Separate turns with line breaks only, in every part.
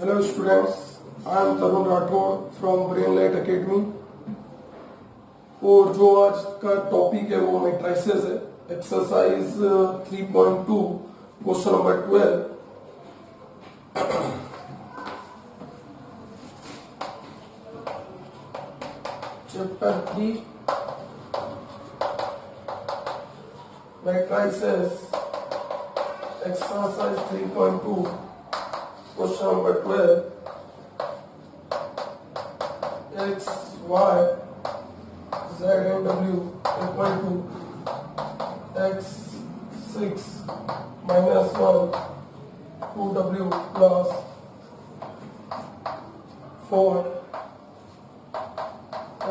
Hello students, I am Tarun Rathod from Brainlight Academy। और जो आज का टॉपिक है वो मैट्रिसेस है। Exercise 3.2 question number 12। Chapter 3 matrices, exercise 3.2 question number 12। x, y, z and w equal to x6 minus 1 2w plus 4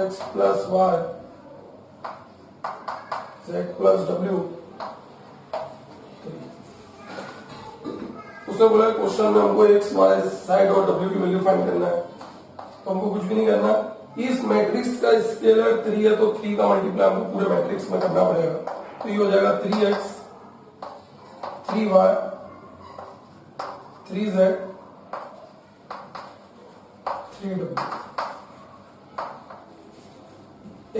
x plus y z plus w। उसने बोला question में हमको एक्स वाई साइड और W की value find करना है, तो हमको कुछ भी नहीं करना। इस मैट्रिक्स का स्केलर 3 है तो 3 का मल्टीप्लाई हमको पूरे मैट्रिक्स में करना पड़ेगा। तो ये हो जाएगा 3x 3y 3z 3w।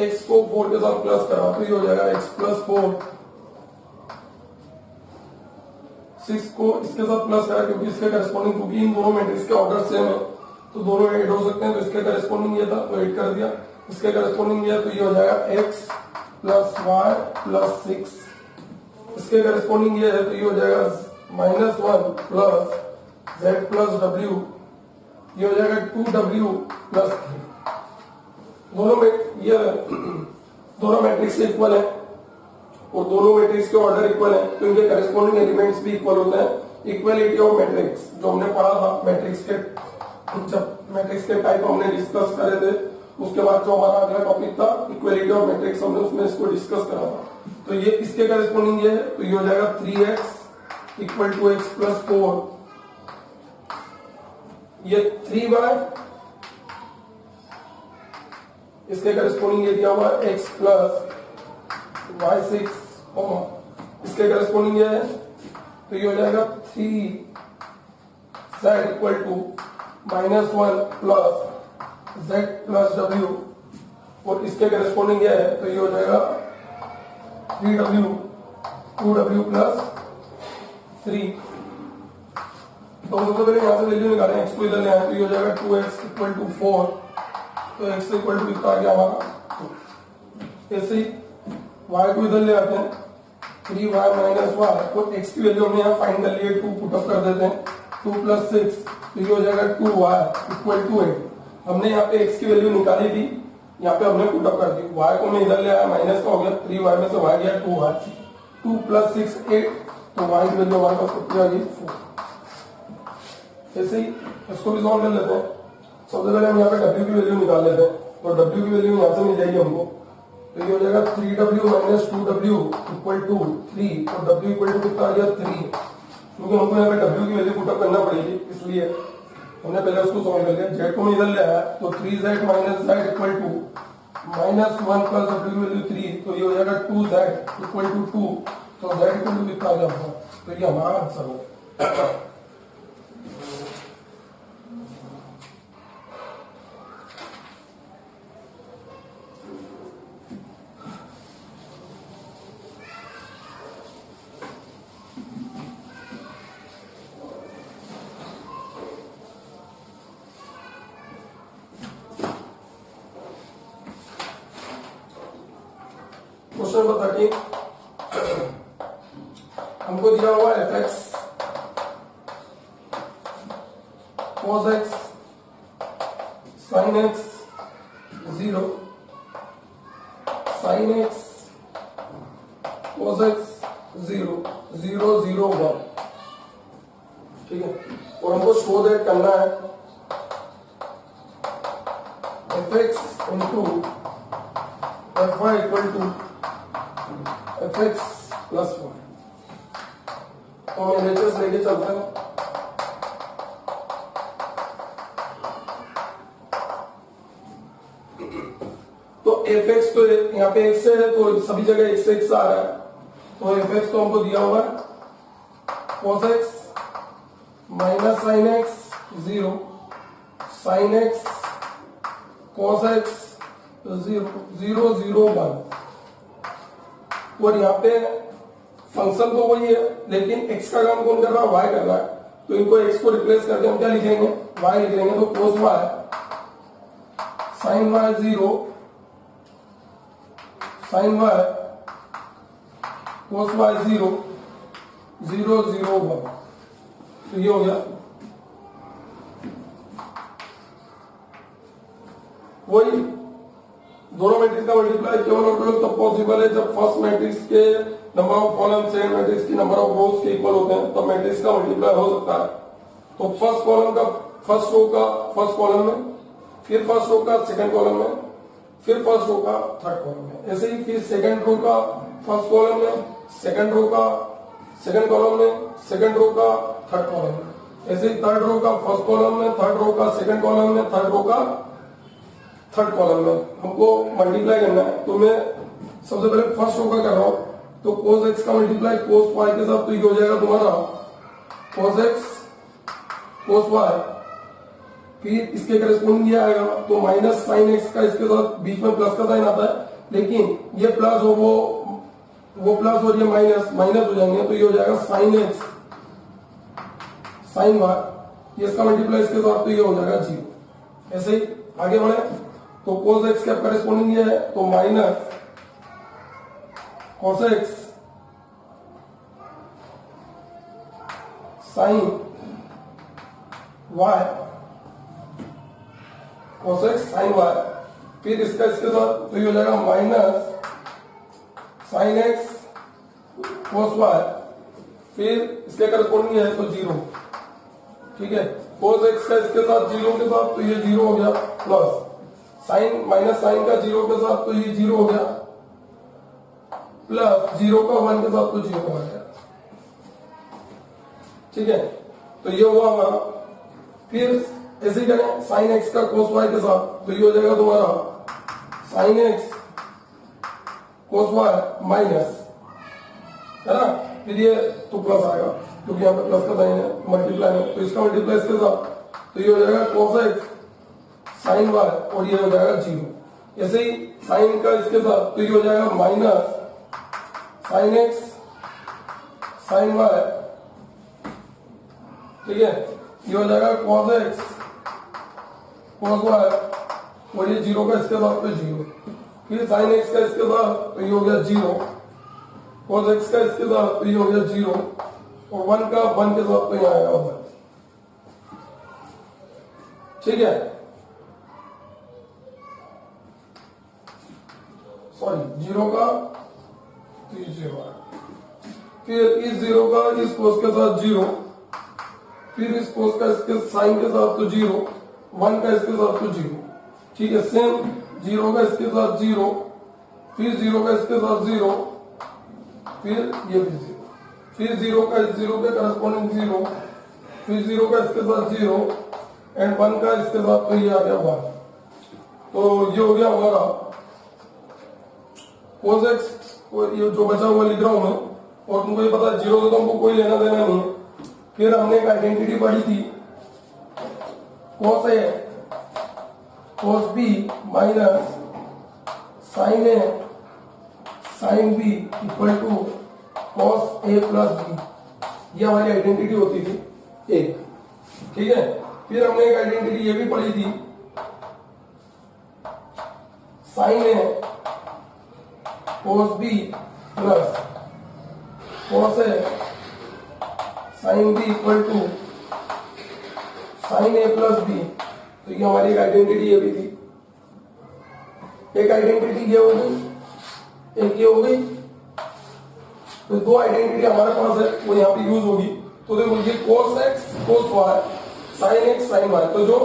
x को 4 के साथ प्लस करा तो ये हो जाएगा x प्लस 4। 6 को इसके साथ प्लस करा क्योंकि इसके करस्पॉन्डिंग, क्योंकि इन दोनों मैट्रिक्स के ऑर्डर सेम है तो दोनों ऐड हो सकते हैं, तो इसके करस्पॉन्डिंग ये था तो ऐड कर दिया। इसके करस्पॉन्डिंग ये तो ये हो जाएगा x प्लस वाई प्लस 6। इसके करस्पॉन्डिंग ये है तो ये हो जाएगा -1 प्लस z प्लस w। ये हो जाएगा 2w प्लस 3। दोनों मैट्रिक्स इक्वल है और दोनों मैट्रिक्स के ऑर्डर इक्वल है तो इनके करस्पॉन्डिंग एलिमेंट्स भी इक्वल होते हैं। इक्वलिटी ऑफ मैट्रिक्स जो हमने पढ़ा था मैट्रिक्स के टाइप हमने डिस्कस करे थे, उसके बाद जो हमारा अगला टॉपिक था इक्वलिटी ऑफ मैट्रिक्स, हमने उसमें इसको डिस्कस करा था। तो ये इसके करस्पॉन्डिंग ये है तो ये हो जाएगा 3x equal to x plus 4। ये 3y, इसके करस्पॉन्डिंग ये दिया हुआ x प्लस y6, इसके करस्पॉन्डिंग ये है तो ये हो जाएगा 3z equal to -1 plus z plus w। और इसके करस्पॉन्डिंग ये है तो ये हो जाएगा 3w 2w प्लस 3। तो सबसे पहले यहां से वैल्यू निकालें, x को इधर ले आए तो ये हो जाएगा 2x इक्वल टू 4। तो x इक्वल टू कितना आ गया हमारा। ऐसे ही y को इधर ले आते हैं 3y माइनस y, तो x की वैल्यू हमने यहाँ फाइंड कर ली है 2 पुटअप कर देते हैं 2 प्लस 6 तो ये हो जाएगा 2y इक्वल टू 8। हमने यहाँ पे x की वैल्यू निकाली थी, यहाँ पे हमने पुटअप कर दी। y को मैं इधर ले आया, माइनस का हो गया 3y में से y गया 2y, 2 प्लस 6 8, तो y की वैल्यू हमारे पास कितनी आ गई 4। ऐसे ही इसको भी सॉल्व कर लेते हैं। सबसे पहले हम यहाँ पे w की वैल्यू निकाल लेते हैं, तो w की वैल्यू यहाँ से मिल जाएगी हमको, तो ये हो जाएगा 3w minus 2w equal to 3 और w इक्वल टू कितना आ गया 3, क्योंकि हमको यहाँ पे w की वैल्यू पुटअप करना पड़ेगी इसलिए हमने पहले उसको सॉल्व कर लिया। z को मैं इधर ले आया तो 3z minus z equal to -1 plus w की वैल्यू 3, तो ये हो जाएगा 2z इक्वल टू 2, तो z इक्वल टू कितना आ गया होगा, तो ये हमारा आंसर होगा। क्वेश्चन नंबर 13 हमको दिया हुआ fx cos x sin x 0 sin x cos x 0 0 0 1, ठीक है। और हमको शो दैट करना है fx into fy equal to fx plus 1। तो हम LHS लेके चलते हैं। तो fx तो यहाँ पे x है तो सभी जगह x x आ रहा है, तो fx तो हमको दिया हुआ है cos x minus sine x 0, sine x cos x 0, 0, 0, 1। और यहाँ पे फंक्शन तो वही है, लेकिन एक्स का काम कौन कर रहा है, वाई कर रहा है। तो इनको एक्स को रिप्लेस करके हम क्या लिखेंगे, वाई लिख लेंगे। तो cos y sine y 0, sine y cos y 0, 0, 0, 1। तो ये हो गया। वही दोनों मैट्रिक्स का मल्टीप्लाई केवल और केवल तब पॉसिबल है जब फर्स्ट मैट्रिक्स के number of column second matrix की नंबर ऑफ रोज के इक्वल होते हैं, तब मैट्रिक्स का मल्टीप्लाई हो सकता है। तो फर्स्ट कॉलम का फर्स्ट रो का फर्स्ट कॉलम में, फिर फर्स्ट रो का सेकंड कॉलम में, फिर फर्स्ट रो का थर्ड कॉलम में। ऐसे ही फिर सेकंड रो का फर्स्ट कॉलम में, सेकंड रो का सेकंड कॉलम में, सेकंड रो का थर्ड कॉलम में। ऐसे ही थर्ड रो का फर्स्ट कॉलम में, थर्ड रो का सेकंड कॉलम में, थर्ड रो का थर्ड कॉलम में हमको मल्टीप्लाई करना है। तो मैं सबसे पहले फर्स्ट रो का कर रहा हूं। तो cos x का मल्टीप्लाई cos y के साथ, तो ये हो जाएगा तुम्हारा cos x cos y, फिर इसके करेस्पॉन्डिंग ये आएगा तो माइनस साइन एक्स का, इसके साथ बीच में प्लस का साइन आता है, लेकिन ये प्लस और वो प्लस और ये माइनस माइनस हो जाएंगे। तो ये हो जाएगा साइन एक्स साइन वाई, ये इसका मल्टीप्लाई इसके साथ, तो ये हो जाएगा 0। ऐसे ही आगे बढ़े तो cos x का करेस्पॉन्डिंग ये है तो minus cos x sine y, cos x sine y, फिर इसका इसके साथ, तो ये हो जाएगा minus sine x cos y, फिर इसके करेस्पॉन्डिंग है तो 0। ठीक है, cos x का इसके साथ 0 के साथ, तो ये 0 हो गया, प्लस साइन माइनस साइन का 0 के साथ, तो ये 0 हो गया, प्लस 0 का 1 के साथ, तो 0 हो गया। ठीक है, तो ये हुआ हमारा। फिर ऐसे ही करें साइन एक्स का cos y के साथ, तो ये हो जाएगा तुम्हारा sine x cos y minus, है ना, फिर ये तो प्लस आएगा क्योंकि यहाँ पे प्लस का साइन है मल्टीप्लाई में, तो इसका मल्टीप्लाई इसके साथ, तो ये हो जाएगा cos x साइन y और ये हो जाएगा 0। ऐसे ही साइन का इसके साथ, तो ये हो जाएगा minus sine x sine y। ठीक है, ये हो जाएगा cos x cos y और ये 0 का इसके साथ, तो 0। फिर साइन एक्स का इसके साथ, तो ये हो गया 0, cos x का इसके साथ, तो ये हो गया 0 और 1 का 1 के साथ, तो यहाँ आएगा 1। ठीक है, सॉरी 0 का, तो ये 0 है, फिर इस 0 का इस कोस के साथ 0, फिर इस कोस का इसके साइन के साथ, तो 0, 1 का इसके साथ, तो 0। ठीक है, सेम 0 का इसके साथ 0, फिर 0 का इसके साथ 0, फिर ये भी 0, फिर 0 का इस 0 के करस्पॉन्डिंग 0, फिर 0 का इसके साथ 0 एंड 1 का इसके साथ, तो ये आ गया 1। तो ये हो गया हमारा cos x, ये जो बचा हुआ लिख रहा हूं मैं, और तुमको ये पता है 0 से तो हमको कोई लेना देना नहीं है। फिर हमने एक आइडेंटिटी पढ़ी थी cos a cos b minus sine a sine b equal to cos a plus b, ये हमारी आइडेंटिटी होती थी एक। ठीक है, फिर हमने एक आइडेंटिटी ये भी पढ़ी थी sine a cos b plus cos a sine b equal to sine a plus b। तो ये हमारी एक आइडेंटिटी ये भी थी। एक आइडेंटिटी ये हो गई, एक ये हो गई, तो दो आइडेंटिटी हमारे पास है, वो यहाँ पे यूज होगी। तो देखो ये cos x cos y sine x sine y, तो जो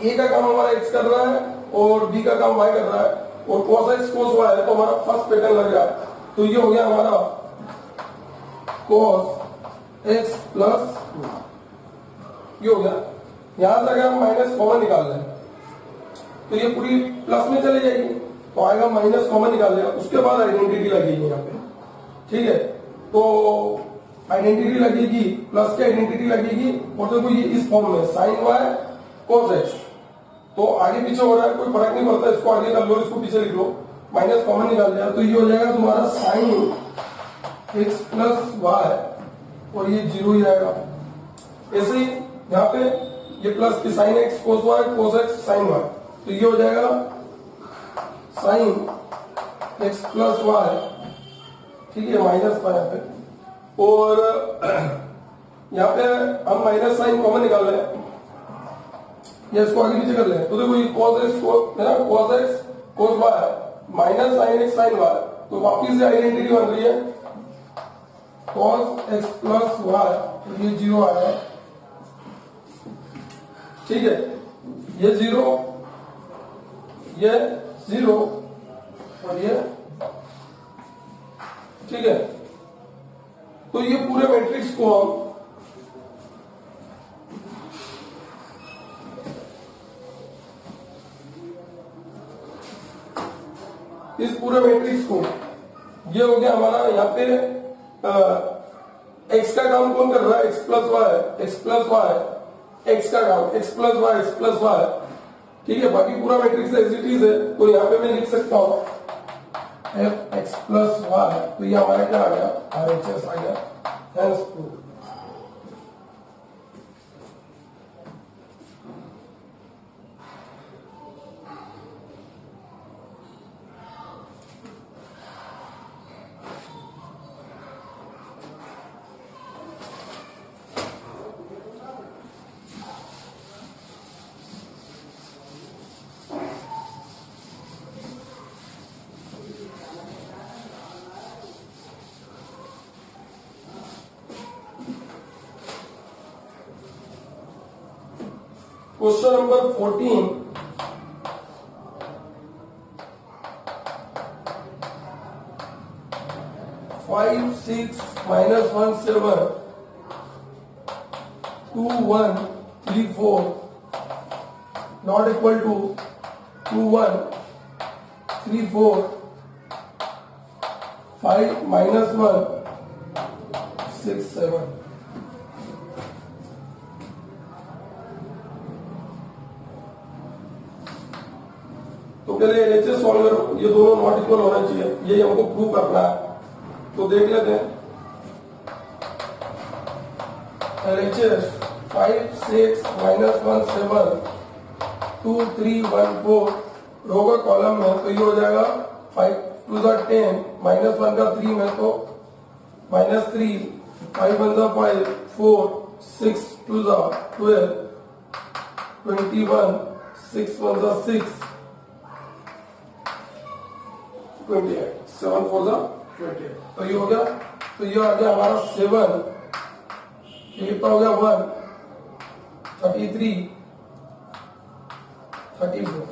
a का काम हमारा x कर रहा है और b का काम y कर रहा है, और cos x cos y है, तो हमारा फर्स्ट पैटर्न लग रहा है। तो ये हो गया हमारा cos x प्लस ये हो गया। यहां से अगर हम माइनस कॉमन निकाल लें तो ये पूरी प्लस में चले जाएगी, तो आएगा माइनस कॉमन निकाल लिया, उसके बाद आइडेंटिटी लगेगी यहाँ पे। ठीक है, तो आइडेंटिटी लगेगी, प्लस की आइडेंटिटी लगेगी, और देखो ये इस फॉर्म में साइन वाई कोस एक्स, तो आगे पीछे हो रहा है कोई फर्क नहीं पड़ता, इसको आगे कर लो, इसको पीछे लिख लो, माइनस कॉमन निकाल दिया तो ये हो जाएगा तुम्हारा साइन एक्स प्लस वाई, और ये जीरो ही आएगा। ऐसे ही यहाँ पे ये प्लस की sine x cos x sine y, तो ये हो जाएगा साइन एक्स प्लस वाई, ठीक है, माइनस का यहाँ पे, और यहाँ पे हम माइनस साइन कॉमन निकाल रहे हैं, या इसको आगे पीछे कर ले, तो देखो ये cos x है ना, cos x cos y minus sine x sine y, तो वापिस से आइडेंटिटी बन रही है cos x प्लस y, तो ये जीरो आया है, ठीक है, ये जीरो और ये, ठीक है, तो ये पूरे मैट्रिक्स को हम इस पूरे मैट्रिक्स को, ये हो गया हमारा, यहाँ पे एक्स का काम कौन कर रहा है, एक्स प्लस वाई, एक्स का काम एक्स प्लस वाई, ठीक है, बाकी पूरा मैट्रिक्स एज इट इज है, तो यहाँ पे मैं लिख सकता हूं एफ एक्स प्लस वाई, तो ये हमारा क्या आ गया, RHS आ गया, hence prove. Question number 14. Five, 6, minus 1, 7, 2, 1, 3, 4, not equal to 2, 1, 3, 4, 5, minus 1, 6, 7. तो पहले LHS सॉल्व करो, ये दोनों नॉट इक्वल होना चाहिए, यही हमको प्रूव करना है, तो देख लेते हैं। LHS 5, 6, minus 1, 7, 2, 3, 1, 4 रो का कॉलम में, तो ये हो जाएगा 5 2 10, माइनस 1 का 3 में तो माइनस 3, 5 1 5, 4, 6 2 12, 21, 6 1 6, 28, 7 4 28, तो ये हो गया, तो ये आ गया हमारा 7, ये कितना हो गया 1, 33, 34,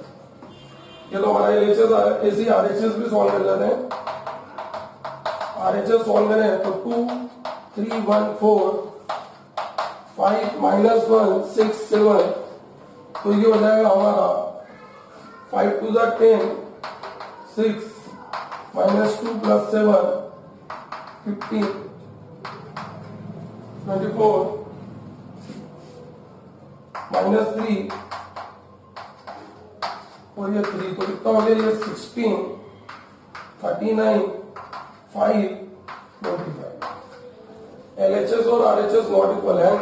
ये तो हमारा LHS है। ऐसे ही RHS भी सॉल्व कर लेते हैं, RHS सॉल्व करें तो 2 3 1 4 5 minus 1 6 7, तो ये हो जाएगा हमारा 5 2 10, 6 minus 2 plus 7, 15, 24, minus 3 और ये 3, तो कितना हो गया ये 16, 39, 5, 25। LHS और RHS नॉट इक्वल है,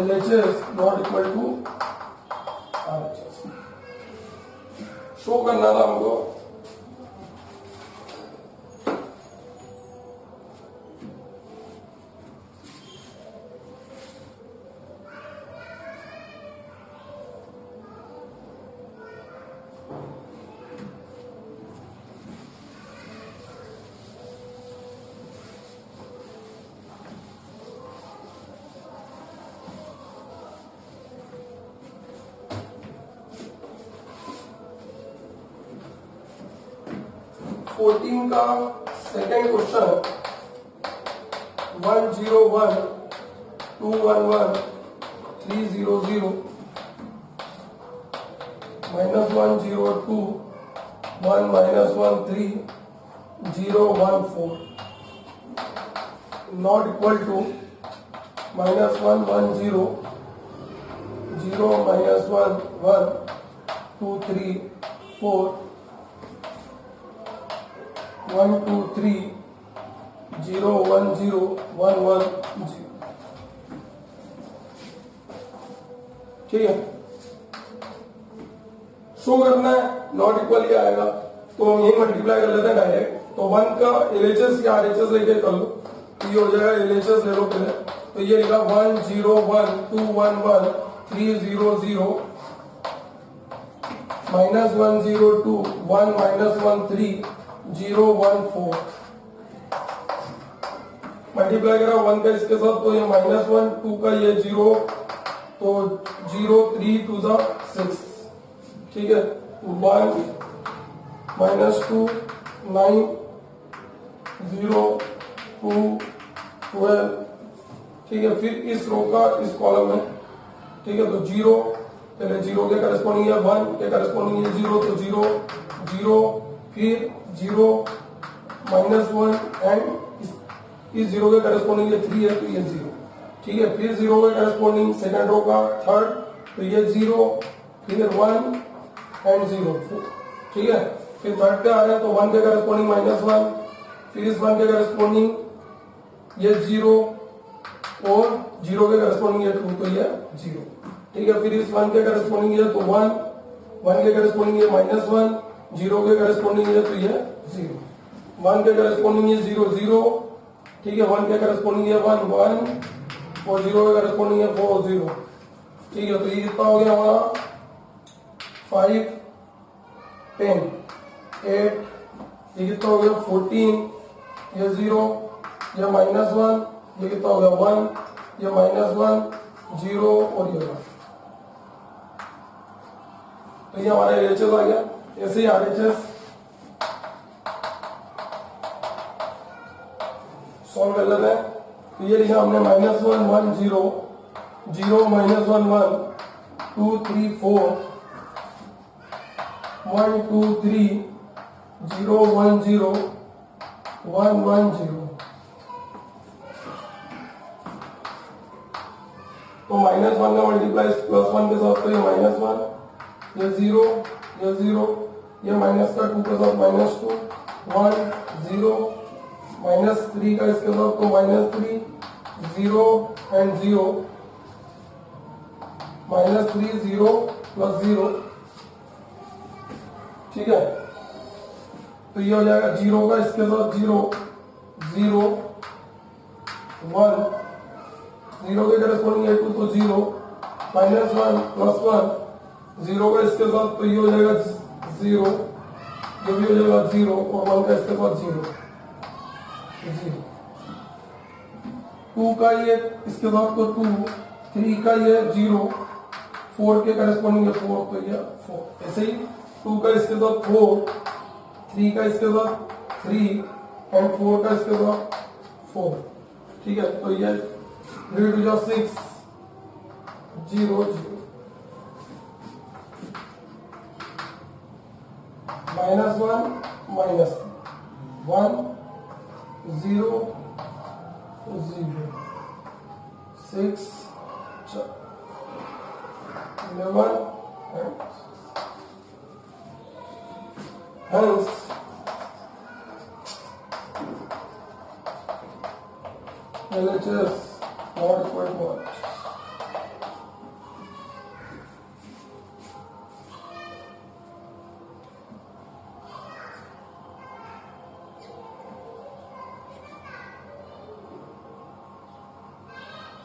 LHS not equal to RHS show करना था हमको। फोर्टीन का second question 101 211 300 -102 1 -13 014 not equal to minus 1 1 0 0 minus 1 1 2 3 4 1 2 3 0 1 0 1 1 0। ठीक है, शो करना है, नॉट इक्वल ही आएगा तो हम यही मल्टीप्लाई कर लेते हैं डायरेक्ट। तो 1 का LHS या RHS लेके कर लो, तो ये हो जाएगा LHS ले लो पहले, तो ये लिखा 1 0 1 2 1 1 3 0 0 minus 1 0 2 1 minus 1 3 0 1 4। मल्टीप्लाई करा 1 का इसके साथ तो ये -1 2 का ये 0 तो 0 3 2 6। ठीक है, 1 -2 9 0 2 12। ठीक है, फिर इस रो का इस कॉलम में, ठीक है, तो 0 पहले 0 के करस्पॉन्डिंग है 1 के करस्पॉन्डिंग है 0 तो 0 0 फिर 0 -1 एंड इस 0 के करस्पॉन्डिंग ये 3 है तो ये 0। ठीक है, फिर 0 के करस्पॉन्डिंग सेकंड रो का थर्ड तो ये 0 फिर 1 एंड 0। ठीक है, फिर थर्ड पे आ रहे हैं तो 1 के करस्पॉन्डिंग -1 फिर इस 1 के करस्पॉन्डिंग ये 0 और 0 के करस्पॉन्डिंग ये 2 तो ये 0। ठीक है, फिर इस 1 के करस्पॉन्डिंग ये तो 1 के करस्पॉन्डिंग ये -1 0 के करस्पॉन्डिंग ये तो ये 0 1 के करस्पॉन्डिंग ये 0 0। ठीक है, 1 के करस्पॉन्डिंग ये 1 1 और 0 के करस्पॉन्डिंग है 4 0। ठीक है, तो ये कितना हो गया हमारा 5 10 8। ये कितना हो गया 14 ये 0 ये -1 ये कितना हो गया 1 ये -1 0 और ये 1। तो ये हमारा LHS आ गया। ऐसे ही RHS सॉल्व कर लेते हैं। तो ये लिखा हमने -1 1 0 0 -1 1 2 3 4 1 2 3 0 1 0 1 1 0। तो -1 का मल्टीप्लाई +1 के साथ तो ये -1 ये 0 ये 0 ये माइनस का 2 के साथ -2 1 0 -3 का इसके साथ तो -3 0 एंड 0 -3 0 + 0। ठीक है, तो ये हो जाएगा 0 का इसके साथ 0 0 1 0 के करस्पॉन्डिंग है 2 तो 0 -1 +1 0 का इसके साथ तो ये हो जाएगा 0 ये भी हो जाएगा 0 और 1 का इसके साथ 0 0 2 का ये इसके साथ तो 2 3 का ये 0 4 के करस्पॉन्डिंग है 4 तो ये 4। ऐसे ही 2 का इसके साथ 4 3 का इसके साथ 3 एंड 4 का इसके साथ 4। ठीक है, तो ये 3 2 6 0 0 -1 -1 0 0 6 11 and hence LHS not equal to 1।